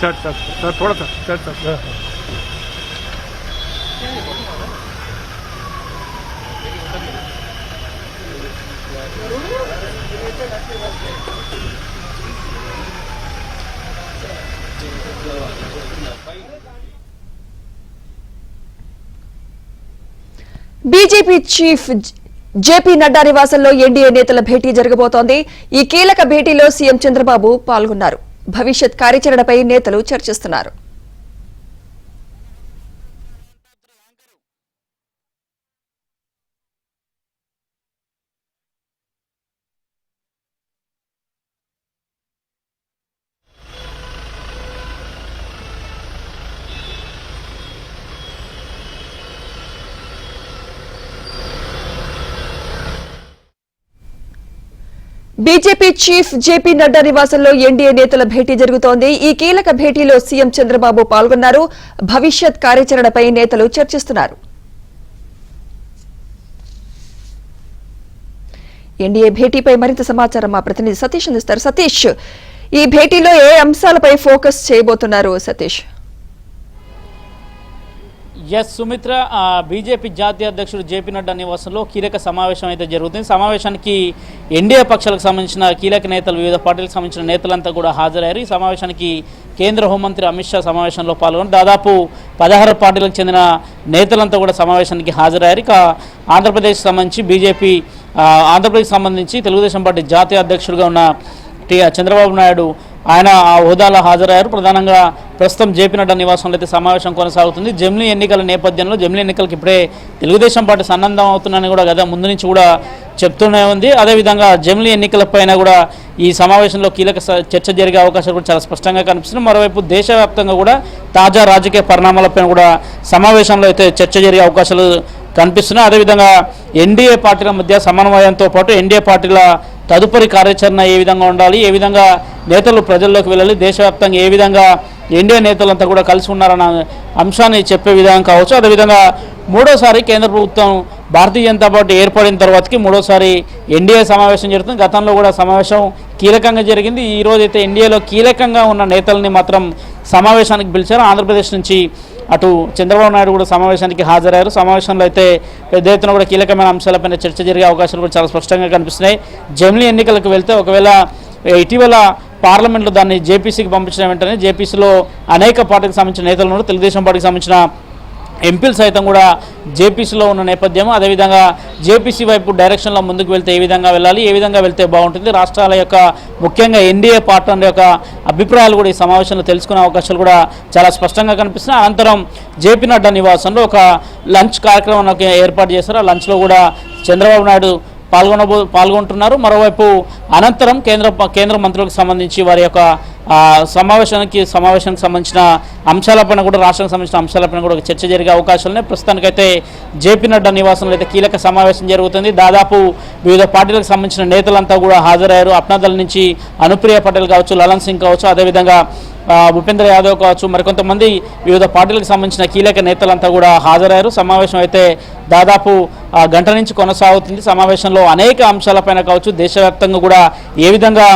Sir थोड़ा सा sir BJP chief JP Nadda నివాసంలో ఎన్డీఏ నేతల భేటీ జరగబోతోంది. ఈ కీలక భేటీలో సీఎం చంద్రబాబు పాల్గొన్నారు. భవిష్యత్ కార్యాచరణపై నేతలు చర్చిస్తున్నారు. బీజేపీ చీఫ్ జేపీ నడ్డా నివాసంలో ఎన్డీఏ నేతల భేటీ జరుగుతోంది. ఈ కీలక భేటీలో సీఎం చంద్రబాబు పాల్గొన్నారు. భవిష్యత్ కార్యాచరణపై నేతలు చర్చిస్తున్నారు. ఎన్డీఏ భేటీపై మరింత సమాచారం మా ప్రతినిధి సతీష్ అందిస్తారు. సతీష్, ఈ భేటీలో ఏ అంశాలపై ఫోకస్ చేయబోతున్నారు? సతీష్. ఎస్ సుమిత్ర, బీజేపీ జాతీయ అధ్యక్షుడు జేపీ నడ్డా నివాసంలో కీలక సమావేశం అయితే జరుగుతుంది. సమావేశానికి ఎన్డీఏ పక్షాలకు సంబంధించిన కీలక నేతలు, వివిధ పార్టీలకు సంబంధించిన నేతలంతా కూడా హాజరయ్యారు. ఈ సమావేశానికి కేంద్ర హోంమంత్రి అమిత్ షా సమావేశంలో పాల్గొని దాదాపు 16 పార్టీలకు చెందిన నేతలంతా కూడా సమావేశానికి హాజరయ్యారు. ఇక ఆంధ్రప్రదేశ్కి సంబంధించి తెలుగుదేశం పార్టీ జాతీయ అధ్యక్షుడిగా ఉన్న చంద్రబాబు నాయుడు ఆయన ఆ హోదాలో హాజరయ్యారు. ప్రధానంగా ప్రస్తుతం జేపీ నడ్డా నివాసంలో అయితే సమావేశం కొనసాగుతుంది. జమిలీ ఎన్నికల నేపథ్యంలో జమిలీ ఎన్నికలకు ఇప్పుడే తెలుగుదేశం పార్టీ సన్నద్ధం అవుతుందని కూడా గత ముందు నుంచి కూడా చెప్తూనే ఉంది. అదేవిధంగా జమిలీ ఎన్నికలపైన కూడా ఈ సమావేశంలో కీలక చర్చ జరిగే అవకాశాలు కూడా చాలా స్పష్టంగా కనిపిస్తుంది. మరోవైపు దేశవ్యాప్తంగా కూడా తాజా రాజకీయ పరిణామాలపైన కూడా సమావేశంలో అయితే చర్చ జరిగే అవకాశాలు కనిపిస్తున్నాయి. అదేవిధంగా ఎన్డీఏ పార్టీల మధ్య సమన్వయంతో పాటు ఎన్డీఏ పార్టీల తదుపరి కార్యాచరణ ఏ విధంగా ఉండాలి, ఏ విధంగా నేతలు ప్రజల్లోకి వెళ్ళాలి, దేశవ్యాప్తంగా ఏ విధంగా ఎన్డీఏ నేతలంతా కూడా కలిసి ఉన్నారన్న అంశాన్ని చెప్పే విధానం కావచ్చు. అదేవిధంగా మూడోసారి కేంద్ర ప్రభుత్వం భారతీయ జనతా పార్టీ ఏర్పడిన తర్వాతకి మూడోసారి ఎన్డీఏ సమావేశం జరుగుతుంది. గతంలో కూడా సమావేశం కీలకంగా జరిగింది. ఈరోజు అయితే ఎన్డీఏలో కీలకంగా ఉన్న నేతల్ని మాత్రం సమావేశానికి పిలిచారు. ఆంధ్రప్రదేశ్ నుంచి అటు చంద్రబాబు నాయుడు కూడా సమావేశానికి హాజరయ్యారు. సమావేశంలో అయితే పెద్ద ఎత్తున కూడా కీలకమైన అంశాలపైన చర్చ జరిగే అవకాశాలు కూడా చాలా స్పష్టంగా కనిపిస్తున్నాయి. జమిలీ ఎన్నికలకు వెళ్తే ఒకవేళ ఇటీవల పార్లమెంట్లో దాన్ని జేపీసీకి పంపించిన వెంటనే జేపీసీలో అనేక పార్టీకి సంబంధించిన నేతలు ఉన్నారు. తెలుగుదేశం పార్టీకి సంబంధించిన ఎంపీలు సైతం కూడా జేపీసీలో ఉన్న నేపథ్యం, అదేవిధంగా జేపీసీ వైపు డైరెక్షన్లో ముందుకు వెళ్తే ఏ విధంగా వెళ్ళాలి, ఏ విధంగా వెళ్తే బాగుంటుంది, రాష్ట్రాల యొక్క ముఖ్యంగా ఎన్డీఏ పార్టీ యొక్క అభిప్రాయాలు కూడా ఈ సమావేశంలో తెలుసుకునే అవకాశాలు కూడా చాలా స్పష్టంగా కనిపిస్తున్నాయి. అనంతరం జేపీ నడ్డా నివాసంలో ఒక లంచ్ కార్యక్రమాన్ని ఏర్పాటు చేశారు. ఆ లంచ్లో కూడా చంద్రబాబు నాయుడు పాల్గొంటున్నారు. మరోవైపు అనంతరం కేంద్ర మంత్రులకు సంబంధించి వారి యొక్క సమావేశానికి సంబంధించిన అంశాలపైన కూడా రాష్ట్రానికి సంబంధించిన అంశాలపైన కూడా చర్చ జరిగే అవకాశాలు ఉన్నాయి. ప్రస్తుతానికైతే జేపీ నడ్డా నివాసంలో అయితే కీలక సమావేశం జరుగుతుంది. దాదాపు వివిధ పార్టీలకు సంబంధించిన నేతలంతా కూడా హాజరయ్యారు. అప్నాదల్ నుంచి అనుప్రియ పటేల్ కావచ్చు, లలన్ సింగ్ కావచ్చు, అదేవిధంగా భూపేంద్ర యాదవ్ కావచ్చు, మరికొంతమంది వివిధ పార్టీలకు సంబంధించిన కీలక నేతలంతా కూడా హాజరయ్యారు. సమావేశం అయితే దాదాపు గంట నుంచి కొనసాగుతుంది. సమావేశంలో అనేక అంశాలపైన కావచ్చు, దేశవ్యాప్తంగా కూడా ఏ విధంగా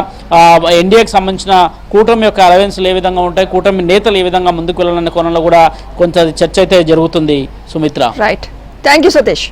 ఎన్డీఏకి సంబంధించిన కూటమి యొక్క అలవెన్స్లు ఏ విధంగా ఉంటాయి, కూటమి నేతలు ఏ విధంగా ముందుకు వెళ్ళాలనే కోణంలో కూడా కొంత చర్చ అయితే జరుగుతుంది. Sumitra. Right, thank you Satish.